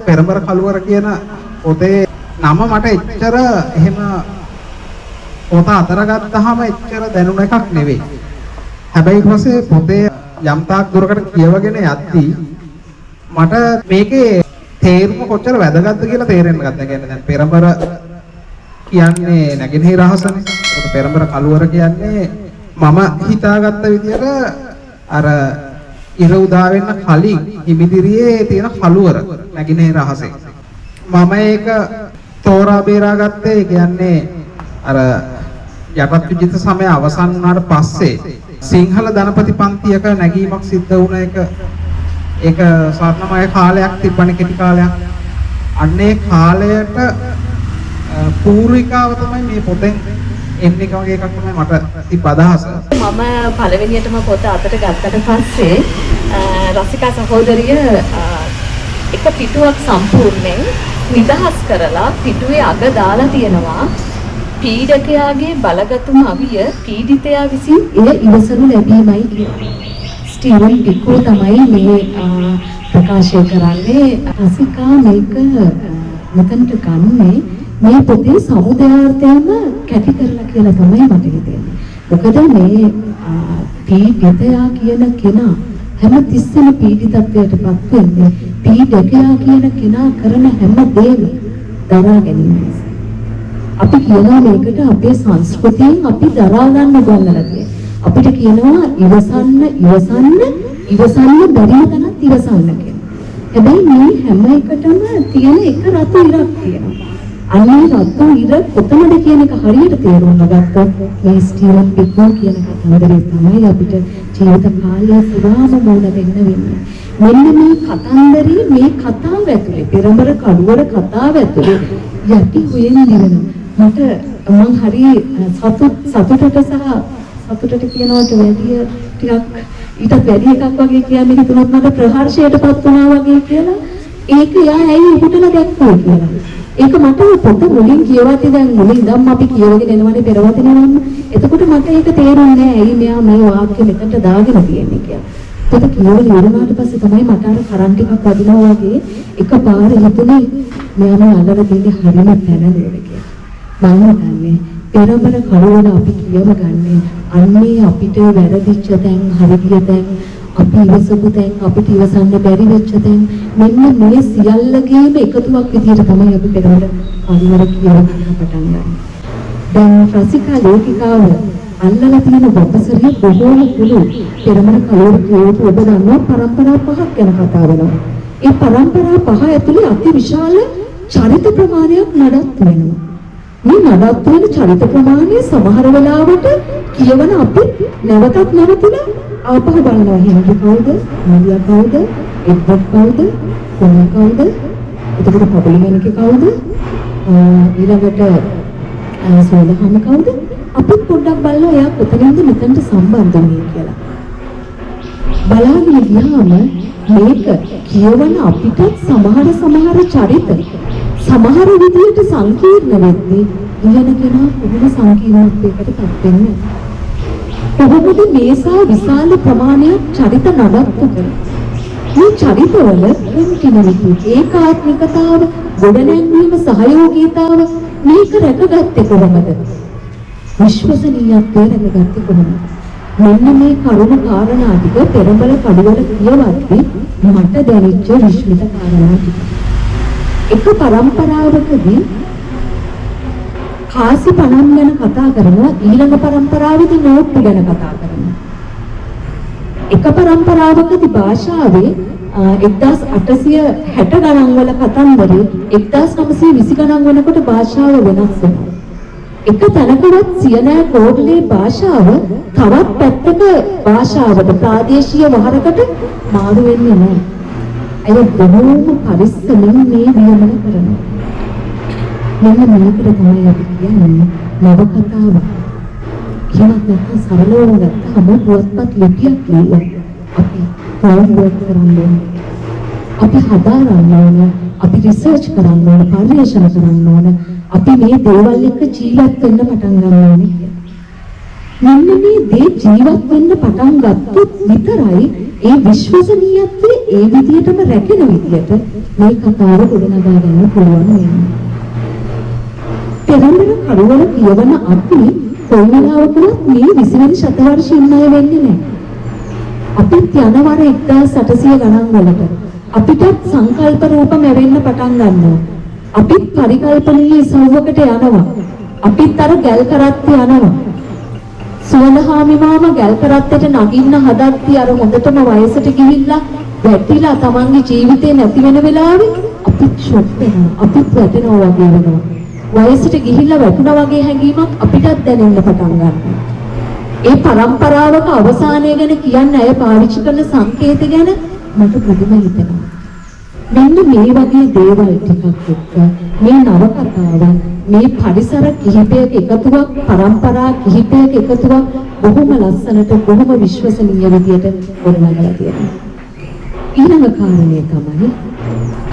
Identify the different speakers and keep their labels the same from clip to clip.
Speaker 1: පෙරඹර කළුවර කියන පොතේ නම මට එච්චර එහෙම පොත අතර ගත්තාම එච්චර දැනුණ එකක් නෙවෙයි. හැබැයි ඊට පස්සේ පොතේ යම් තාක් දුරකට කියවගෙන යද්දී මට මේකේ තේරුම කොච්චර වැදගත්ද කියලා තේරෙන්න ගත්තා. කියන්නේ දැන් පෙරඹර කියන්නේ නැගෙනහිර රහසනේ. ඒක පෙරඹර කළුවර කියන්නේ මම හිතාගත්ත විදියට අර ඉර උදා වෙන්න කලින් හිමිදිරියේ තියෙන කළුවර නැගෙනහිර රහසේ. මම ඒක තෝරා බේරා ගත්තේ කියන්නේ අර යටත් විජිත සමය අවසන් වුණාට පස්සේ සිංහල ධනපති පන්තියක නැගීමක් සිද්ධ වුණ එක ඒක සාර්ථකමය කාලයක් තිබ්බනේ කෙටි කාලයක්. අන්නේ කාලයට පූර්විකාව තමයි මේ පොතෙන් එන්නේ වගේ එකක් තමයි මට තිබ්බ අදහස.
Speaker 2: මම පළවෙනියටම පොත අතට ගත්තට පස්සේ රසිකා සහෝදරිය එක පිටුවක් සම්පූර්ණයෙන් නිදහස් කරලා පිටුවේ අග දාලා තියෙනවා. පීඩකයාගේ බලගතුම අවිය පීඩිතයා විසින් එය ඉවසනු ලැබීමයි කියන්නේ. ස්ටීවන් පිකෝ තමයි මේ ප්‍රකාශය කරන්නේ. රසිකා මේක මෙතනට ගන්නේ මේ පොතේ සමුදයාර්ථයම කැටි කරලා කියලා තමයි මට හිතෙන්නේ. මොකද මේ පීඩිතයා කියන කෙනා හැම තිස්සෙම පීඩිතත්වයටපත් වෙන්නේ පීඩකයා කියන කෙනා කරන හැම දෙයක්ම දරා ගැනීම. අපි කියනවා මේකට අපේ සංස්කෘතියෙන් අපි දරා ගන්න ගන්නලා තියෙනවා. අපිට කියනවා ඉවසන්න බැරි තැනත් ඉවසන්න කියලා. හැබැයි මේ හැම එකටම තියෙන එක රතු ඉරක් තියෙනවා. අන්නේ රතු ඉර කොතනද කියන එක හරියට තේරුම් ගත්තොත් මේ ස්ටීවන් පිකෝ කියන කතන්දරේ තමයි අපිට ජීවිත කාලය පුරාම මුණ දෙන්න වෙන්නේ. මෙන්න මේ කතන්දරේ මේ කතාව ඇතුලේ පෙරඹර කළුවර කතාව ඇතුලේ යටි හොයන දිවෙනවා. මට මං හරි සතුටට කියනවට වැඩිය ටිකක් ඊට වැඩි එකක් වගේ කියන්නේ හිතුනොත් මට ප්‍රහර්ෂයටපත් වුණා වගේ කියලා. ඒක යා ඇයි උපුටලා දැක්කෝ කියලා. ඒක මට පොත මුලින් කියවද්දි දැන් මුලින් ඉඳන් අපි කියවගෙන එනවනේ පෙරවදිනවන්න. එතකොට මට ඒක තේරුන්නේ නැහැ ඇයි මෙයා මේ වාක්‍ය මෙතනට දාගෙන තියෙන්නේ කියලා. පොත කියවලා ඉවරනාට පස්සේ තමයි මට අර කරන්ට් ටිකක් වදිනවා වගේ එකපාර හිතුනේ මෙයා මේ අල්ලලා තියෙන්නේ හරිම තැන නේද කියලා. මම හිතන්නේ පෙරඹර කළුවර අපි කියව ගන්නේ අන්නේ අපිට වැරදිච්ච තැන් හරිය තැන් අපි ඉවසපු තැන් අපිට ඉවසන්න බැරි වෙච්ච තැන් මෙන්න මේ සියල්ලගේම එකතුවක් විදිහට තමයි අපි පෙරඹර කළුවර කියව පටන් ගන්නේ. දැන් රසිකා ලේඛිකාව අල්ලලා තියෙන වපසරිය බොහෝම පුළු පෙරඹර කළුවර කියවපු ඔබ දන්නවා පරම්පරා පහක් ගැන කතා වෙනවා. ඒ පරම්පරා පහ ඇතුලේ අති විශාල චරිත ප්‍රමාණයක් නඩත්තු වෙනවා. මේ නඩත්තු වෙන චරිත ප්‍රමාණය සමහර වෙලාවට කියවන අපි නැවතත් නැවතිලා ආපහු බලනවා. හෙන්රි කවුද? මාලියා කවුද? එඩ්වඩ් කවුද? කොනා කවුද? එතකොට පොඩිමනික කවුද? ඊළඟට සෝදහම කවුද? අපි පොඩ්ඩක් බලලා එයා කොතනින්ද මෙතනට සම්බන්ධ වෙන්නේ කියලා. බලාගෙන ගියාම මේක කියවන අපිට සමහර චරිත සමහර විදියට සංකීර්ණ වෙද්දී ඊළඟ කෙනා කොහොමද සංකීර්ණත්වයකටපත් වෙන්නේ? කොහොමද මේසා විශාල ප්‍රමාණයක් චරිත නඩත්තු කරන්නේ? මේ චරිතවල කෙනෙකුගේ ඒකාත්මිකතාව, ගොඩනැන්වීම, සහයෝගීතාව මේක රැකගත්තේ කොහොමද? විශ්වසනීයත්වය රැකගත්තේ කොහොමද? මෙන්න මේ කරුණු කාරණා ටික පෙරඹර කඩවල කියවද්දී මට දැනෙච්ච විශ්මිත කාරණා ටික. එක පරම්පරාවකදී කාසි පණම් ගැන කතා කරනවා, ඊළඟ පරම්පරාවේදී නෝට්ටු ගැන කතා කරනවා. එක පරම්පරාවකදී භාෂාවේ 1860 ගණන් වල කතන්දරේ 1920 ගණන් වෙනකොට භාෂාව වෙනස් වෙනවා. එක තැනකවත් සියනෑ කෝඩලේ භාෂාව තවත් පැත්තක භාෂාවට ප්‍රාදේශීය වහරකට මාරු වෙන්නේ නැහැ. අය බොහෝම පරිස්සමින් මේ නියමන කරනවා. මෙන්න මේකට තමයි අපි කියන්නේ නවකතාව. කියනත් නැත්නම් සරලව ගත්තම පුවත්පත් ලිපියක් ලියලා අපි ප්‍රයෝග කරන්න ඕනේ. අපි හදාරන්න ඕනේ, අපි රිසර්ච් කරන්න ඕනේ, පරිශන කරන්න ඕනේ. අපි මේ දේවල් එක්ක ජීවත් වෙන්න පටන් ගන්න ඕනේ. මෙන්න මේ දේ ජීවත් වෙන්න පටන් ගත්තොත් විතරයි ඒ විශ්වසනීයත්වය ඒ විදිහටම රැකෙන විදිහට මේ කතාව ගොඩනගා ගන්න පුළුවන් වෙනවා. පෙරම්බර කරුවල කියවන අපි කොයි වෙලාවකවත් මේ 20 වෙනි ශතවර්ෂයේ ඉන්න අය වෙන්නේ නැහැ. අපිත් යනවර 1800 ගණන් වලට අපිටත් සංකල්ප රූප මැවෙන්න පටන් ගන්නවා. අපිත් පරිකල්පනීය ඉසව්වකට යනවා. අපිත් අර ගැල් කරත්ත යනවා. සුවඳහාමි මාමා ගැල් කරත්තට නගින්න හදද්දී අර හොඳටම වයසට ගිහිල්ලා වැටිලා තමන්ගේ ජීවිතේ නැති වෙන වෙලාවේ අපිත් ෂොක් වෙනවා. අපිත් වැටෙනවා වගේ වෙනවා. වයසට ගිහිල්ලා වැටුණා වගේ හැඟීමක් අපිටත් දැනෙන්න පටන් ගන්නවා. ඒ પરම්පරාවක අවසානය ගැන කියන්නේ අය පාවිච්චි කරන සංකේත ගැන මට පුදුම හිතෙනවා. මෙන්න මේ වගේ දේවල් ටිකක් එක්ක මේ නවකතාව මේ පරිසර කිහිපයක එකතුවක් પરම්පරා කිහිපයක එකතුවක් බොහොම ලස්සනට බොහොම විශ්වසනීය විදියට ගොඩනගලා තියෙනවා. ඊළඟ කාරණේ තමයි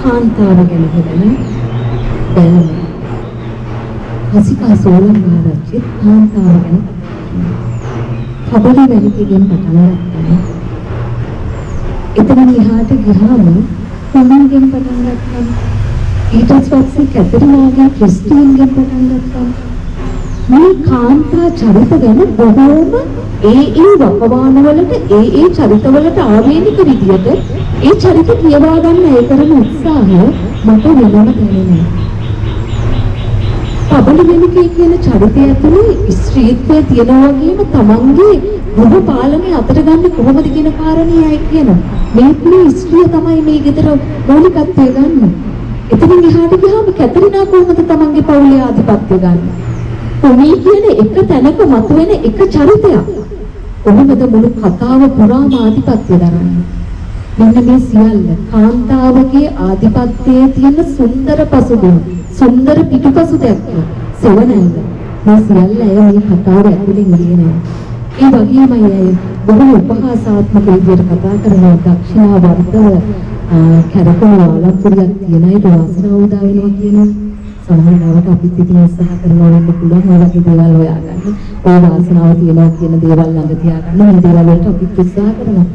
Speaker 2: කාන්තාව ගැන හිතන බැලුම. හසිකා සෝලන් මහරජා කාන්තාව ගැන කබලි වැලිකෙන් පටන් ගත්තා. එතන එහාට ගියාම කොමන්ගෙන් පටන් ගත්තා. ඊට පස්සේ කැතරිනාගේ ක්‍රිස්ටියන්ගෙන් පටන් ගත්තා. මේ කාන්තා චරිත ගැන බොහෝම ඒ වකවානුවලට ඒ චරිතවලට ආවේනික විදියට ඒ චරිත කියවා ගන්න ඒ කරන උත්සාහය මට වෙනම දැනෙනවා. කබලි වෙලිකේ කියන චරිතය ඇතුලේ ස්ත්‍රීත්වය තියෙනවා වගේම තමන්ගේ ගෘහ පාලනය අතට ගන්න කොහොමද කියන කාරණේයි කියනවා. මේ ස්ත්‍රිය තමයි මේ ගෙදර මූලිකත්වය ගන්න. එතනින් එහාට ගියාම කැතරිනා කොහොමද තමන්ගේ පවුලේ ආධිපත්‍ය ගන්න? කොමී කියන එක තැනක මතුවෙන එක චරිතයක්. කොහොමද මුළු කතාව පුරාම ආධිපත්‍ය දරන්නේ? මෙන්න මේ සියල්ල කාන්තාවගේ ආධිපත්‍යයේ තියෙන සුන්දර පසුබිම, සුන්දර පිටුපසු දැක්ක සෙවණැල්ල. මේ සියල්ල අය මේ කතාව ඇතුලේ ඉගෙනනවා. ඒ වගේමයි අය බොහෝ උපහාසාත්මක විදිහට කතා කරන දක්ෂිනා වර්ධව කැරකෙන ආලම්පුරියක් තියෙන අයට වාසනාව උදා වෙනවා කියනවා. සමහරවිට අපිත් ඉතින් උත්සාහ කරනවා වෙන්න පුළුවන් ඔය වගේ දේවල් හොයාගන්න. ඔය වාසනාව තියෙනවා කියන දේවල් ළඟ තියාගන්න මේ දේවල් වලට අපිත් උත්සාහ කරනවා.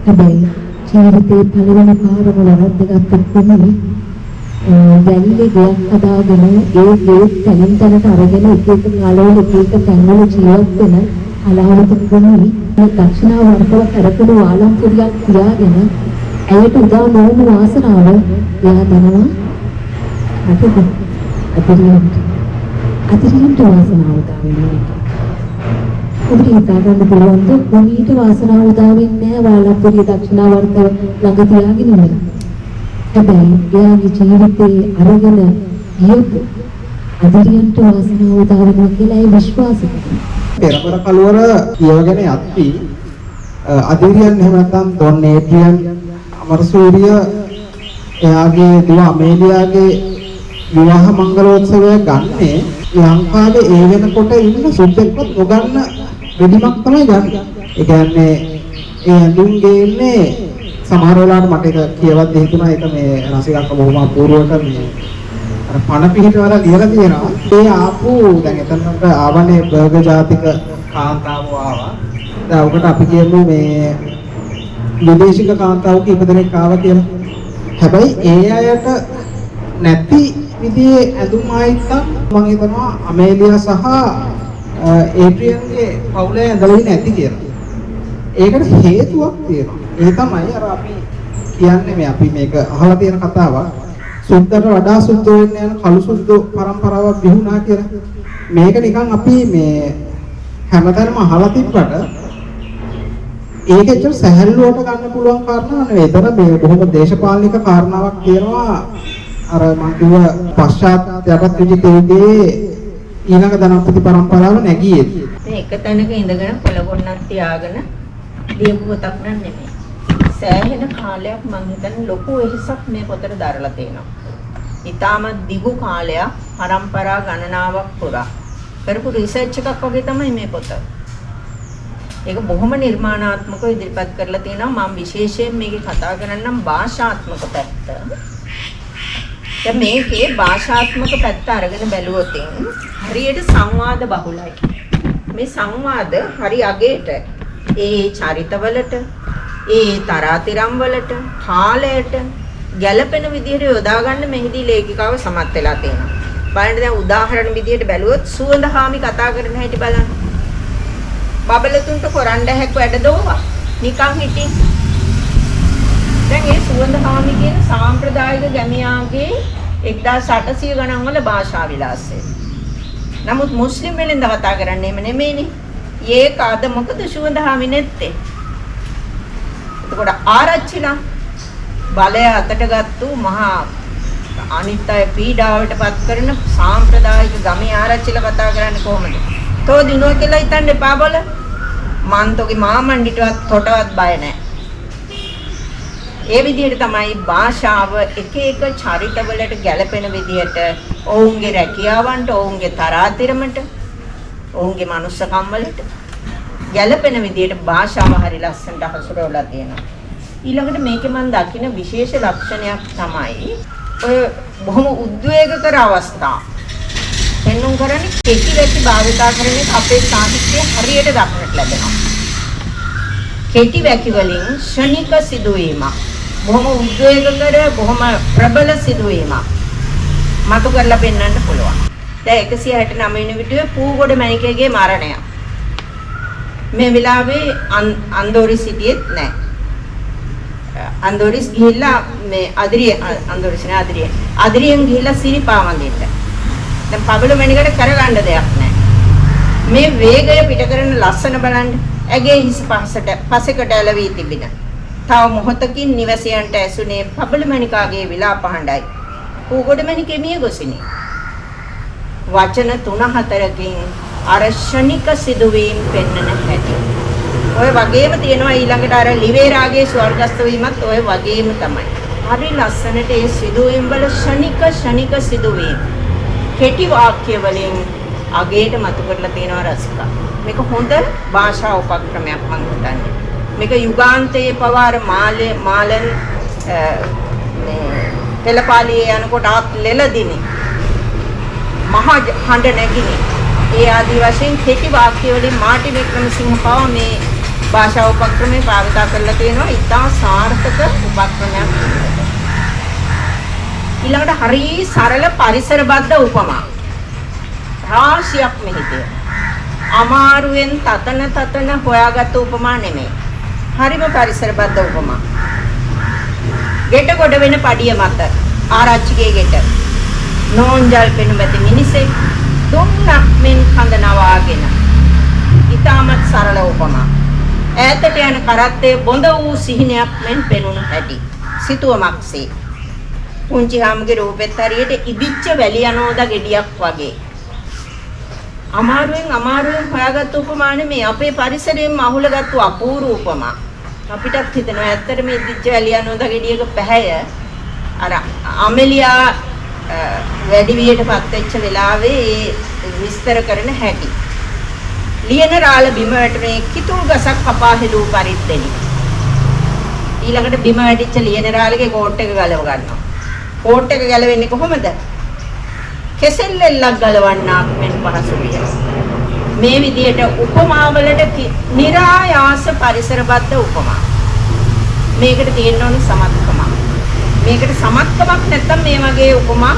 Speaker 2: හැබැයි ජීවිතේ පළවෙනි පාරම වරද්දගත්ත කොමනේ වැල්ලේ ගයක් හදාගෙන ඒ ගේ තනින් තනට අරගෙන එක එක කාලවල එක එක තැන්වල ජීවත් වෙන අලහවතුන් කොමනේ දක්ෂිනා වර්ධව කැරකෙන ආලම්පුරියක් තියාගෙන ඇයට උදා නොවුණු වාසනාව එයා දනවා අපිට අතිරියට වාසනාව උදා වෙනවා. ඔබට හිතා ගන්න පුළුවන්ද කොමීට වාසනාව උදා වෙන්නේ නැහැ වාලම්පුරිය දක්ෂිනා වර්ධව ළඟ තියාගෙන ඉන්න. හැබැයි එයාගේ ජීවිතේ අරගෙන ගියපු අතිරියට වාසනාව උදා වෙනවා කියලා ඒ විශ්වාසය.
Speaker 1: පෙරපර කලවර කියවගෙන යද්දී අදිරියන් එහෙම නැත්නම් ඩොන් ඒඩ්‍රියන් අමරසූරිය එයාගේ දුව අමේලියාගේ විවාහ මංගලෝත්සවය ගන්නේ ලංකාවේ ඒ වෙනකොට ඉන්න සුද්දෙක්වත් නොගන්න වෙඩිමක් තමයි ගන්න. ඒ කියන්නේ ඒ ඇඳුම් ගේන්නේ සමහර වෙලාවට මට ඒක කියවද්දී හිතුණා ඒක මේ රසිකක්ක බොහොම අපූර්වවට මේ අර පණ පිහිටවලා ලියලා තියෙනවා. ඒ ආපු දැන් එතනට ආවනේ බර්ග ජාතික කාන්තාව ආවා. දැන් උකට අපි කියමු මේ විදේශික කාන්තාව කීප දෙනෙක් ආවා කියලා. හැබැයි ඒ අයට නැති විදිහේ ඇඳුම් ආයිත්තක් මම හිතනවා අමේලියා සහ ඒඩ්‍රියන්ගේ පවුලේ ඇඳලා නැති කියලා. ඒකට හේතුවක් තියෙනවා. ඒ තමයි අර අපි කියන්නේ මේ අපි මේක අහලා තියෙන කතාවක්. සුද්දට වඩා සුද්ද වෙන්න යන කළු සුද්ද පරම්පරාවක් බිහුණා කියලා. මේක නිකන් අපි මේ හැමතැනම අහලා තිබ්බට ඒක ඇත්තට සැහැල්ලුවට ගන්න පුළුවන් කාරණා නෙවෙයි. ඒතර මේ බොහොම දේශපාලනික කාරණාවක් තියෙනවා. අර මම කිව්ව පශ්චාත් යටත් විජිතේගේ ඊළඟ ධනපති පරම්පරාව නැගියේ.
Speaker 3: මේ එක තැනක ඉඳගෙන පොළගොන්නක් තියාගෙන ලියපු පොතක් නෙමෙයි. සෑහෙන කාලයක් මම හිතන්නේ ලොකු වෙහසක් මේ පොතට දරලා තියෙනවා. ඊටමත් දිගු කාලයක් පරම්පරා ගණනාවක් පුරා කරපු රිසර්ච් එකක් වගේ තමයි මේ පොත. ඒක බොහොම නිර්මාණාත්මකව ඉදිරිපත් කරලා තියෙනවා. මම විශේෂයෙන් මේකේ කතා කරන්නම් භාෂාත්මක පැත්ත. දැන් මේකේ භාෂාත්මක පැත්ත අරගෙන බැලුවොත් හරියට සංවාද බහුලයි. මේ සංවාද හරි අගේට ඒ චරිතවලට ඒ තරාතිරම් වලට කාලයට ගැළපෙන විදිහට යොදා ගන්න මෙහිදී ලේඛිකාව සමත් වෙලා තියෙනවා. බලන්න දැන් උදාහරණ විදිහට බැලුවොත් සුවඳහාමි කතා කරන හැටි බලන්න. බබලතුන්ට කොරණ්ඩ හැක් වැඩ දෝවා. නිකන් හිටින්. දැන් මේ සුවඳහාමි කියන සාම්ප්‍රදායික ගැමියාගේ 1800 ගණන් වල භාෂා විලාසය. නමුත් මුස්ලිම් වෙලෙන්ද කතා කරන්නේ එහෙම නෙමෙයිනේ. ඒක අද මොකද සුවඳහාමි නැත්තේ? එතකොට ආරච්චිලා බලය අතට ගත්තු මහා අනිත් අය පීඩාවට පත් කරන සාම්ප්‍රදායික ගමේ ආරච්චිලා කතා කරන්නේ කොහොමද? තෝ දිනුව කියලා හිතන්න එපා බල. මන්තෝගේ මාමණ්ඩිටවත් තොටවත් බය නැහැ. ඒ විදිහට තමයි භාෂාව එක එක චරිතවලට ගැළපෙන විදිහට ඔවුන්ගේ රැකියාවන්ට, ඔවුන්ගේ තරාතිරමට, ඔවුන්ගේ මනුස්සකම් වලට ගැළපෙන විදිහට භාෂාව හරි ලස්සනට හසුරවලා තියෙනවා. ඊළඟට මේකේ මම දකින විශේෂ ලක්ෂණයක් තමයි ඔය බොහොම උද්වේගකර අවස්ථා. එන්නුම් කරන්නේ කෙටි වැටි භාවිතා කරන එක අපේ සාහිත්‍යයේ හරියට දක්නට ලැබෙනවා. කෙටි වැටි වලින් ශනික සිදුවීමක්, බොහොම උද්වේගකර, බොහොම ප්‍රබල සිදුවීමක් මතු කරලා පෙන්වන්න පුළුවන්. දැන් 169 වෙනි විදිහේ පූගොඩ මණිකේගේ මරණය. මේ වෙලාවේ අන්දෝරිස් සිටියෙත් නැහැ. අන්දෝරිස් ගිහිල්ලා මේ අදිරියෙන් ගිහිල්ලා සිරිපා වඳින්න. දැන් පබළු මණිකට කරගන්න දෙයක් නැහැ. මේ වේගය පිට කරන ලස්සන බලන්න. ඇගේ හිස් පසෙකට ඇලවී තිබින. තව මොහොතකින් නිවැසියන්ට ඇසුනේ පබළු මණිකාගේ විලාප හඬයි. පූගොඩ මණිකේ මිය ගොසිනි. වචන 3-4කින් අරශනික සිදුවීම් පෙන්වන හැටි. ඔය වගේම තියෙනවා ඊළඟට අර ලිවේරාගේ ස්වර්ගස්ත වීමත් ඔය වගේම තමයි. හරි ලස්සනට ඒ සිදුවීම් වල ශනික සිදුවීම් කෙටි වාක්‍ය වලින් අගේට මතු කරලා තියෙනවා රසිකා. මේක හොඳ භාෂා උපක්‍රමයක් මම හිතන්නේ. මේක යුගාන්තයේ පවාර මාලන් පෙළපාලියේ යනකොට ආත් ලෙලදිනේ. මහා හඬ නැගිනේ. ඒ ආදි වශයෙන් කෙටි වාක්‍ය වලින් මාටි වික්‍රමසිංහ පවා මේ භාෂා උපක්‍රමේ භාවිත කරලා තියෙනවා. ඉතා සාර්ථක උපක්‍රමයක්. ඊළඟට හරි සරල පරිසරබද්ධ උපමා. රාශියක් මෙහි තියෙනවා. අමාරුවෙන් තතන හොයාගත්ත උපමා නෙමෙයි. හරිම පරිසරබද්ධ උපමා. ගෙට කොට වෙන පඩිය මත ආරච්චිගේ ගෙට නෝන්ජල් පෙනුමැති මිනිසෙක් දුන්නක් මෙන් කඳ නවාගෙන. ඊටමත් සරල උපමා. ඈතට යන කරත්තේ බොඳ වූ සිහිනයක් මෙන් පෙනුණු හැටි. සිතුවමක්සේ. පුංචි හාමුගේ රූපෙත් හරියට ඉදිච්ච වැලි යනෝද ගෙඩියක් වගේ. අමාරුවෙන් හොයාගත්තු උපමානේ මේ අපේ පරිසරයෙන් අහුලගත්තු අපූර්ව උපමා. අපිටත් හිතෙනවා ඇත්තටම ඉදිච්ච වැලි යනෝද ගෙඩියක පැහැය අර අමෙලියා වැඩි වියටපත් වෙච්ච වෙලාවේ ඒ විස්තර කරන හැටි. ලියන රාළ බිම වැටුනේ කිතුල් ගසක් කපා හෙළූ පරිද්දෙනි. ඊළඟට බිම වැටිච්ච ලියන රාළගේ කෝට් එක ගලව ගන්නවා. කෝට් එක ගලවෙන්නේ කොහොමද? කෙසෙල්ලෙල්ලක් ගලවන්නාක් මෙන් පහසු විය. මේ විදිහට උපමාවලට નિરાයාස පරිසරබද්ධ උපමා. මේකට තියෙන්න ඕනේ සමත්කමක්. මේකට සමත්කමක් නැත්තම් මේ වගේ උපමා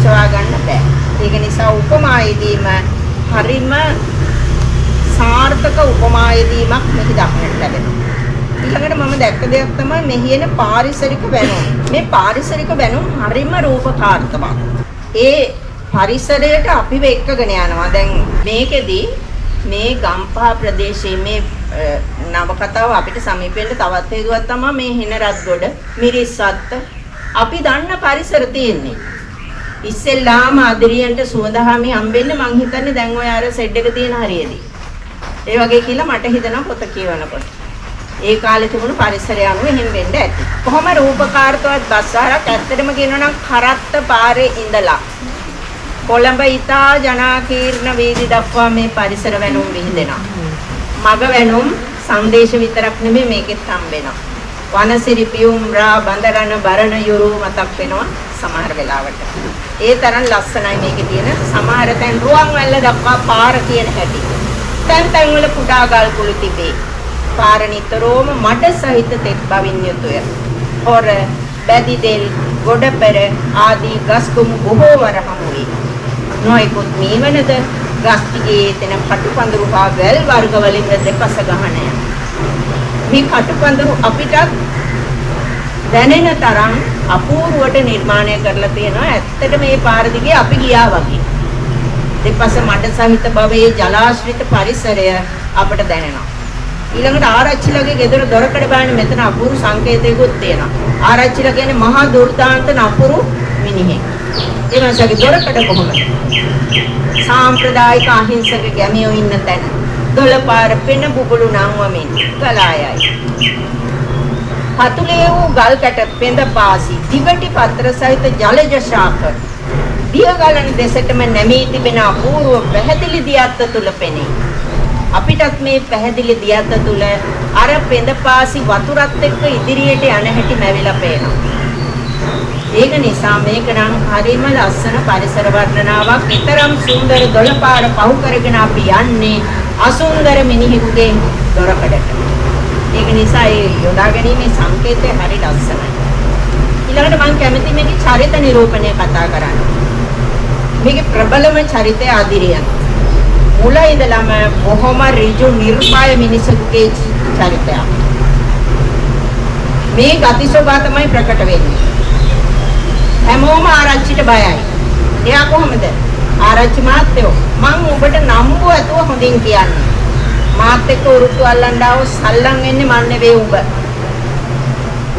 Speaker 3: සොයා ගන්න බෑ. ඒක නිසා උපමායේදීම හරිම සාර්ථක උපමායේදීමක් මෙහි දක්නට ලැබෙනවා. ඊළඟට මම දැක්ක දෙයක් තමයි මෙහි එන පාරිසරික වැනුම්. මේ පාරිසරික වැනුම් හරිම රූපකාර්ථවත්. ඒ පරිසරයට අපිව එක්කගෙන යනවා. දැන් මේකෙදි මේ ගම්පහ ප්‍රදේශයේ මේ නවකතාව අපිට සමීපෙන්න තවත් හේතුවක් තමයි මේ හිනරත්ගොඩ, මිරිස්සත්ත අපි දන්න පරිසර තියෙන්නේ. ඉස්සෙල්ලාම අදිරියන්ට සුවඳහාමි හම්බෙන්නේ මං හිතන්නේ දැන් ඔය අර සෙඩ් එක තියෙන හරියේදී. ඒ වගේ කියලා මට හිතෙනවා පොත කියවනකොට. ඒ කාලේ තිබුණු පරිසරය අනුව එහෙම වෙන්න ඇති. කොහොම රූපකාර්ථවත් බස්සාරක් ඇත්තටම කියනවා නම් කරත්ත පාරේ ඉඳලා කොළඹ ඉතා ජනාකීර්ණ වීදි දක්වා මේ පරිසර වැනුම් විහිදෙනවා. මග වැනුම් සංදේශ විතරක් නෙමෙයි මේකෙත් හම්බෙනවා. වනසිරි පියුම් රා බඳරන බරණ යුරු මතක් වෙනවා සමහර වෙලාවට. ඒ තරම් ලස්සනයි මේකේ තියෙන සමහර තැන් රුවන් වැල්ල දක්වා පාර කියන හැටි. තැන් තැන්වල කුඩා ගල් කුළු තිබේ. පාර නිතරම මඩ සහිත තෙත් බවින් යුතුය. හොර, බැදි දෙල්, ගොඩපෙර ආදී ගස් කුමු බොහෝ වර හමු වේ. නොයෙකුත් මීවනද ගස් දිගේ තෙන කටුපඳුරු හා වැල් වර්ග වලින් දෙපස ගහනය. මේ කටුපඳුරු අපිටත් දැනෙන තරම් අපූර්වට නිර්මාණය කරලා තියෙනවා. ඇත්තට මේ පාර දිගේ අපි ගියා වගේ. දෙපස මඩ සහිත භවයේ ජලාශ්‍රිත පරිසරය අපට දැනෙනවා. ඊළඟට ආරච්චිලගේ ගෙදර දොරකඩ බලන්න මෙතන අපූර්ව සංකේතයකුත් තියෙනවා. ආරච්චිලා කියන්නේ මහා දුර්දාන්ත නපුරු මිනිහෙක්. ඒ මාසගේ දොරකඩ කොහොමද? සාම්ප්‍රදායික අහිංසක ගැමියෝ ඉන්න තැන. දොළපාර පෙන බුබුලු නංවමින් ගලායයි. හතුලේ වූ ගල් කැට පෙඳ පාසි දිගටි පත්‍ර සහිත ජලජ ශාක දිය ගලන දෙසටම නැමී තිබෙන අපූර්ව පැහැදිලි දියත්ත තුල පෙනේ. අපිටත් මේ පැහැදිලි දියත්ත තුල අර පෙඳ පාසි වතුරත් එක්ක ඉදිරියට යන හැටි මැවිලා පේනවා. ඒක නිසා මේක නම් හරිම ලස්සන පරිසර වර්ණනාවක්. ඊතරම් සුන්දර දොළපාර පහු කරගෙන අපි යන්නේ අසුන්දර මිනිහෙකුගේ දොරකඩට. ඒක නිසා ඒ යොදා ගැනීමේ සංකේතය හරි ලස්සනයි. ඊළඟට මම කැමති මේකේ චරිත නිරූපණය කතා කරන්න. මේකේ ප්‍රබලම චරිතය අදිරියන්. මුල ඉඳලම බොහොම ඍජු නිර්භය මිනිසෙකුගේ චරිතයක්. මේ ගතිසෝභා තමයි ප්‍රකට වෙන්නේ. හැමෝම ආරච්චිට බයයි. එයා කොහොමද? ආරච්චි මාත්‍යෝ මං ඔබට නම්බු ඇතුව හොඳින් කියන්නේ. මාත් එක්ක උරුට්ටු අල්ලන්න ආව සල්ලම් වෙන්නේ මන් නෙවෙයි උඹ.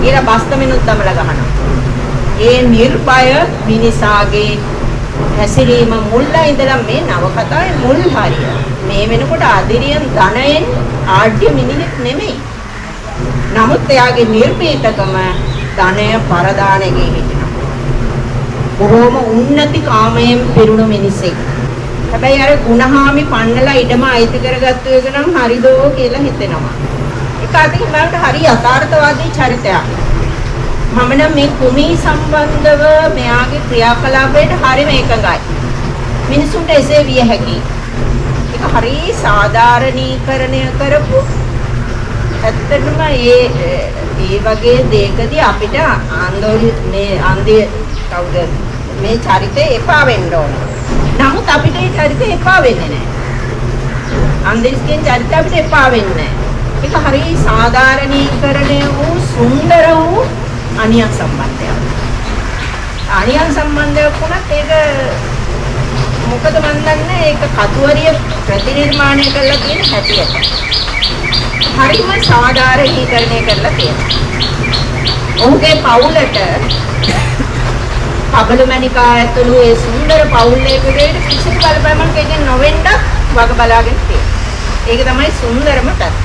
Speaker 3: ඊට බස්තමිනුත් තමල ගහනවා. ඒ නිර්භය මිනිසාගේ හැසිරීම මුල්ලා ඉඳලා මේ නවකතාවේ මුල් හරිය. මේ වෙනකොට අදිරියන් ධනයෙන් ආඩ්‍ය මිනිහෙක් නෙමෙයි. නමුත් එයාගේ නිර්භීතකම ධනය පරදානෙගේ හිටිනවා. බොහෝම උන්නති කාමයෙන් පිරුණු මිනිසෙක්. හැබැයි අර ගුණහාමි පන්නලා ඉඩම අයිති කරගත්තු එක නම් හරිදෝ කියලා හිතෙනවා. ඒක අතකින් බලන්න හරි යථාර්ථවාදී චරිතයක්. මම නම් මේ කුමී සම්බන්ධව මෙයාගේ ක්‍රියාකලාපයට හරිම එකඟයි. මිනිසුන්ට එසේ විය හැකියි. ඒක හරි සාධාරණීකරණය කරපු ඇත්තටම ඒ වගේ දෙයකදී අපිට ආන්දෝලි මේ අන්දිය කවුද මේ චරිතේ එපා වෙන්න ඕන. නමුත් අපිට මේ චරිතේ එපා වෙන්නේ නැහැ. අන්දිස්ගේ චරිතය අපිට එපා වෙන්නේ නැහැ. ඒක හරි සාධාරණීකරණය වූ සුන්දර වූ අනියම් සම්බන්ධයක්. අනියම් සම්බන්ධයක් වුණත් ඒක මොකද මන් දන්නේ ඒක කතුවරිය ප්‍රතිනිර්මාණය කරලා තියෙන හැටියට. හරිම සාධාරණීකරණය කරලා තියෙනවා. ඔහුගේ පවුලට කබලමණිකා ඇතුළු ඒ සුන්දර පවුලේකදී කිසිදු බලපෑමක් එකෙන් නොවෙන්නත් වග බලාගෙන තියෙනවා. ඒක තමයි සුන්දරම පැත්ත.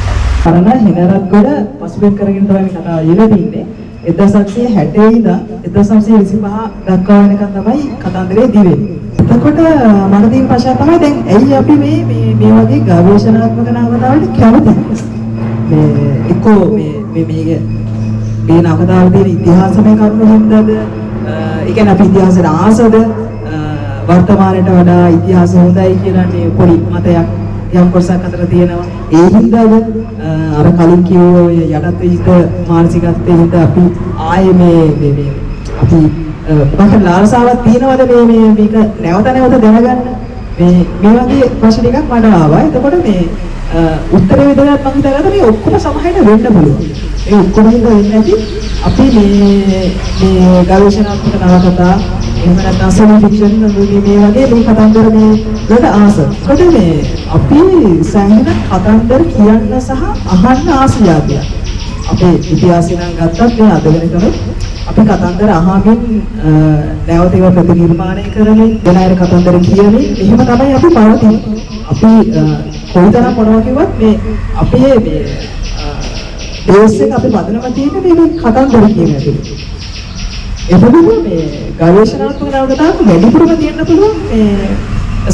Speaker 4: අරන හිනරත්ගොඩ පසුබිම් කරගෙන තමයි මේ කතාව යෙදලා තින්නේ. 1960 ඉඳන් 1925 දක්වා වෙනකන් තමයි කතන්දරේ දිවෙන්නේ. එතකොට මට තියෙන ප්‍රශ්නය තමයි දැන් ඇයි අපි මේ වගේ ගවේෂණාත්මක නවකතාවලට කැමති? මේ එක්කෝ මේ නවකතාවල තියෙන ඉතිහාසමය කරුණු හින්දාද? ඒ කියන්නේ අපි ඉතිහාසයට ආසද? වර්තමානයට වඩා ඉතිහාසය හොඳයි කියලා පොඩි මතයක් යම් කොටසක් අතර තියෙනවා. ඒ හින්දාද අර කලින් කිව්ව ඔය යටත් විහිිත මානසිකත්වයේ හින්ද අපි ආයේ මේ අපි මොකක්ද ලාලසාවක් තියෙනවද මේක නැවත දැනගන්න මේ වගේ ප්‍රශ්න ටිකක් මට ආවා. එතකොට මේ උත්තරේ විතරක් මම හිතාගත්තා මේ ඔක්කොම සමහරට වෙන්න පුළුවන්. ඒ ඔක්කොම වෙන්නේ නැති අපි මේ ගවේෂණාත්මක නවකතා එහෙම නැත්නම් සයින්ස් ෆික්ෂන් මේ වගේ මේ කතන්දර මේ වලට ආස. ඒකට මේ අපි සංගීත කතන්දර කියන්න සහ අහන්න ආස જાතියක්. අපේ ඉතිහාසය නම් ගත්තත් මේ අද වෙනකන් අපි කතන්දර අහමින් නැවත ඒවා ප්‍රතිනිර්මාණය කරමින් වෙන අය කතන්දර කියමින් එහෙම තමයි අපි පවතින්නේ. අපි කොයිතරම් මොනවා කිව්වත් මේ අපේ මේ බේස් එක අපි පදනම තියෙන්නේ මේ කතන්දර කියන එක. එතකොට මේ ගවේෂණාත්මක නවකතාවක වැඩිපුරම තියෙන්න පුළුවන් මේ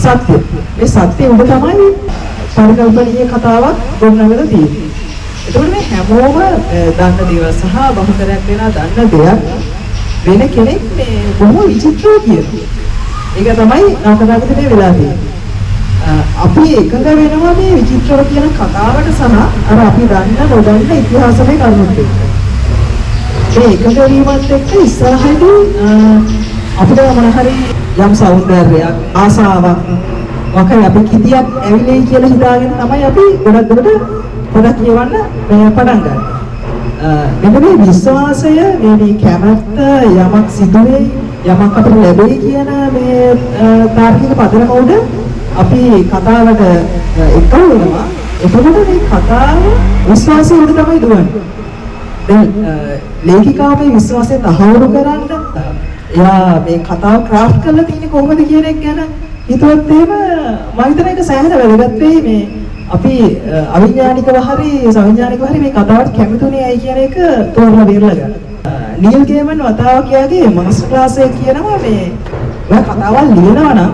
Speaker 4: සත්‍ය. මේ සත්‍ය උඩ තමයි පරිකල්පනීය කතාවක් ගොඩනගලා තියෙන්නේ. එතකොට මේ හැමෝම දන්න දේවල් සහ බහුතරයක් දෙනා දන්න දෙයක් වෙන කෙනෙක් මේ බොහොම විචිත්‍රව කියනවා. ඒක තමයි නවකතාවකදී මේ වෙලා තියෙන්නේ. අපි එකඟ වෙනවා මේ විචිත්‍රව කියන කතාවට සහ අර අපි දන්න නොදන්න ඉතිහාසයේ කරුණුත් එක්ක. මේ එකඟ වීමත් එක්ක ඉස්සරහදී අපිට මොන හරි යම් සෞන්දර්යයක් ආසාවක් වගේ අපි කිතියක් ඇවිලේ කියලා හිතාගෙන තමයි අපි ගොඩක් දුරට පොඩක් කියවන්න මේ පටන් ගන්න. මෙන්න මේ විශ්වාසය මේ කැමැත්ත යමක් සිදුවේ යමක් අපිට ලැබෙයි කියන මේ තාර්කික පදනම උඩ අපි කතාවට එකතු වෙනවා. එතකොට මේ කතාව විශ්වාසය උඩ තමයි දුවන්නේ. දැන් ලේඛිකාව මේ විශ්වාසය තහවුරු කරන්න එයා මේ කතාව ක්‍රාෆ්ට් කරලා තියෙන්නේ කොහොමද කියන එක ගැන හිතුවත් එහෙම මම හිතන එක සෑහෙන වැදගත් වෙයි මේ අපි අවිඥානිකව හරි සවිඥානිකව හරි මේ කතාවට කැමතුනේ ඇයි කියන එක තෝරලා බේරලා ගන්න. නීල් ගේමන් වතාවකයාගේ මාස්ටර් ක්ලාස් එක කියනවා මේ ඔය කතාවල් ලියනවා නම්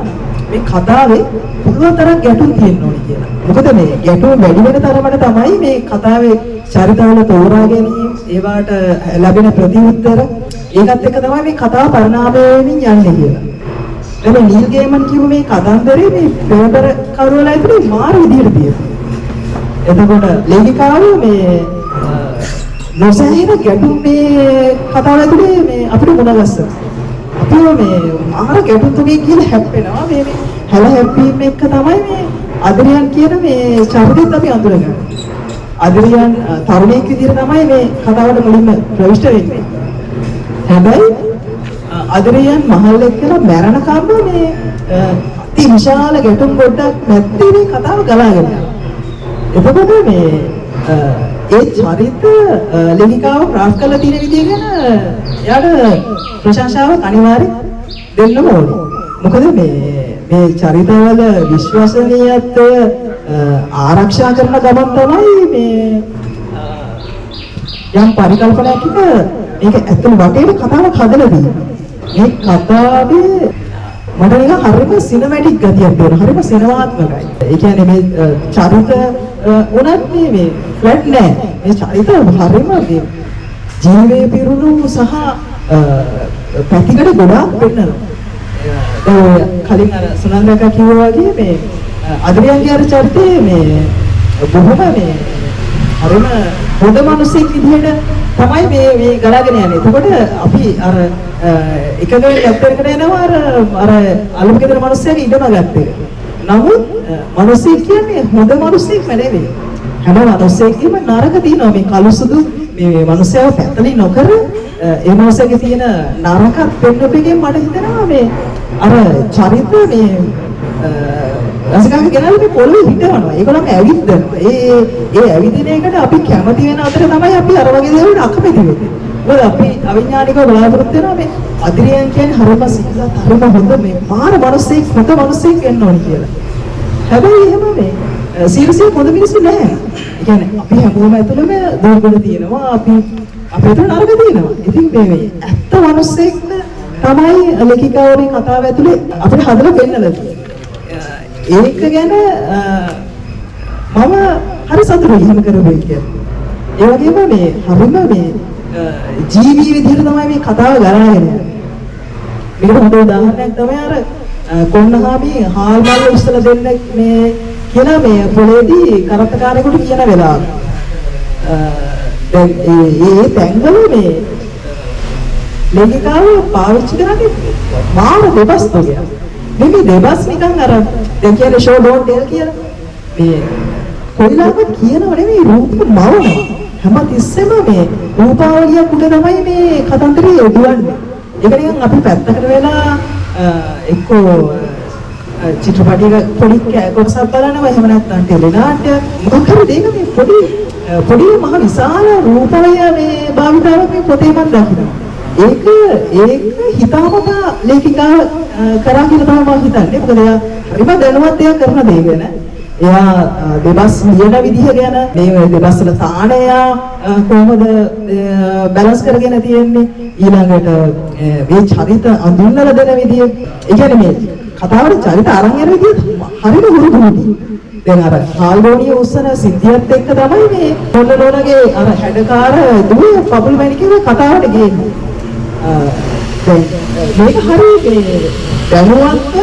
Speaker 4: මේ කතාවේ පුළුවන් තරම් ගැටුම් තියෙන්න ඕනේ කියලා. මොකද මේ ගැටුම් වැඩි වෙන තරමට තමයි මේ කතාවේ චරිතවල තෝරා ගැනීම, ඒවට ලැබෙන ප්‍රතිඋත්තර ඒකත් එක්ක තමයි මේ කතාව පරිණාමය වෙමින් යන්නේ කියලා. එතන නීල් ගේමන් කියපු මේ කතන්දරේ මේ පෙරබර කරුවල ඇතුලේ මාර විදියට තියෙනවා. එතකොට ලේඛිකාව මේ නොසැලෙන ගැටුම් මේ කතාව ඇතුලේ මේ අපිට මුණගස්සා. අපිව මේ මාර ගැටුම් තුනේ කියලා හැප්පෙනවා. මේ හැල හැප්පීම එක්ක තමයි මේ අදරියන් කියන මේ චරිතෙත් අපි අඳුරගන්නේ. අදරියන් තරුණයෙක් විදිහට තමයි මේ කතාවට මුලින්ම ප්‍රවිෂ්ඨ වෙන්නේ. හැබැයි අදරියන් මහල් එක්කලා මැරණකම්ම මේ අති විශාල ගැටුම් ගොඩක් නැත්තේ මේ කතාව ගලාගෙන යනවා. එතකොට මේ ඒ චරිත ලේඛිකාව ක්‍රාෆ්ට් කරලා තියෙන විදිය ගැන එයාට ප්‍රශංසාවක් අනිවාර්යෙන් දෙන්නම ඕනේ. මොකද මේ චරිතවල විශ්වසනීයත්වය ආරක්ෂා කරන ගමන් තමයි මේ යම් පරිකල්පනයක් එක මේක ඇතුළේ වටේට කතාවක් හදලා තියෙන්නේ. මේ කතාවේ මට නිකන් හරිම සිනමැටික් ගතියක් දෙනවා. හරිම සිනමාත්මකයි. ඒ කියන්නේ මේ චරිත උනත් මේ ෆ්ලැට් නෑ. මේ චරිත හරිම මේ ජීවයේ පිරුණු සහ පැතිකඩ ගොඩාක් පෙන්නනවා. කලින් අර සුනන්දක කිව්වා වගේ මේ අදරියන්ගේ අර චරිතේ මේ බොහොම මේ හරිම හොඳ මිනිස්සෙක් විදිහට තමයි මේ ගලාගෙන යන්නේ. එතකොට අපි අර එකගෙන යැප්පරකට යනවා අර අලුත් ගෙදර මිනිස්සයාගේ ඉඩම ගත්ත එක. නමුත් මිනිස්සෙක් කියන්නේ හොඳ මිනිස්සෙක් නෙවෙයි. හැම මිනිස්සෙක්ගේම නරක තියෙනවා. මේ කළුසුදු මේ මිනිස්සයාව පැතලි නොකර ඒ මිනිස්සගේ තියෙන නරකත් පෙන්නපෙකින් මට හිතෙනවා මේ අර චරිත මේ රසිකාගේ ගෙනල්ලා මේ පොළවේ හිටවනවා. ඒගොල්ලන් ඇවිද්දනවා. ඒ ඇවිදින එකට අපි කැමති වෙන අතර තමයි අපි අර වගේ දේවල් අකමැති වෙන්නේ. මොකද අපි අවිඥානිකව බලාපොරොත්තු වෙනවා මේ අදිරියන් කියන්නේ හරිම සිල්වත් හරිම හොඳ මේ මාන මිනිස්සෙක් හොඳ මිනිස්සෙක් වෙන්න ඕනි කියලා. හැබැයි එහෙම මේ සීරියස්ලි හොඳ මිනිස්සු නැහැ. ඒ කියන්නේ අපි හැමෝම ඇතුළේම දුර්ගුණ තියෙනවා. අපි අපේ නරක තියෙනවා. ඉතින් මේ ඇත්ත මිනිස්සෙක් තමයි ලේඛිකාවගේ කතාව ඇතුලේ අපිට හදලා පෙන්නලා තියෙන්නේ. ඒක ගැන මම හරි සතුටුයි එහෙම කරපු එක. ඒ වගේම මේ හරිම මේ ජීවී විදිහට තමයි මේ කතාව ගලාගෙන යන්නේ. මේකට හොඳ උදාහරණයක් තමයි අර කොන්නහාමි හාල් මල්ල ඉස්සලා දෙන්න මේ කියලා මේ පොළේදී කරත්තකාරයෙකුට කියන වෙලාව. දැන් ඒ තැන්වල මේ ලේඛිකාව පාවිච්චි කරන්නේ මාන දෙබස් වගේ. මේ දෙබස් නිකන් අර දැන් කියන්නේ ෂෝ ඩෝන්ට් ටෙල් කියලා. මේ කොයිලාවත් කියනව නෙමෙයි රූප මවනවා. හැම තිස්සෙම මේ රූපාවලිය උඩ තමයි මේ කතන්දරය යොදවන්නේ. ඒක නිකන් අපි පැත්තකට වෙලා එක්කෝ චිත්‍රපටයක පොඩි කොටසක් බලනවා එහෙම නැත්නම් ටෙලිනාට්‍යයක් මොකක් හරි දෙයක මේ පොඩි මහ විශාල රූපය මේ භාවිතාවක් මේ පොතේ මම දකිනවා. ඒක හිතාමතා ලේඛිකාව කරා කියලා තමයි මම හිතන්නේ. මොකද එයා හරිම දැනුවත් එයා කරන දේ ගැන. එයා දෙබස් ලියන විදිහ ගැන මේ දෙබස් වල තාණය කොහොමද බැලන්ස් කරගෙන තියෙන්නේ ඊළඟට මේ චරිත අඳුන්වලා දෙන විදිහ. ඒ කියන්නේ මේ කතාවේ චරිත අරන් යන විදිහ හරිම හුරුදුරුයි. දැන් අර හාල්ගෝනිය උස්සන සිද්ධියත් එක්ක තමයි මේ පොළොනෝනගේ අර හැඩකාර දුවේ පබුල් මැණිකේ කතාවට ගේන්නේ. දැන් මේක හරිය මේ දැනුවත්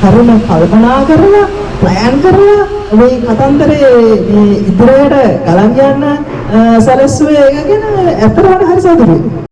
Speaker 4: හරිම කල්පනා කරලා ප්ලෑන් කරලා මේ කතන්දරේ මේ ඉදිරියට ගලන් යන්න සැලැස්සුවේ එක ගැන ඇත්තටම හරි සතුටුයි.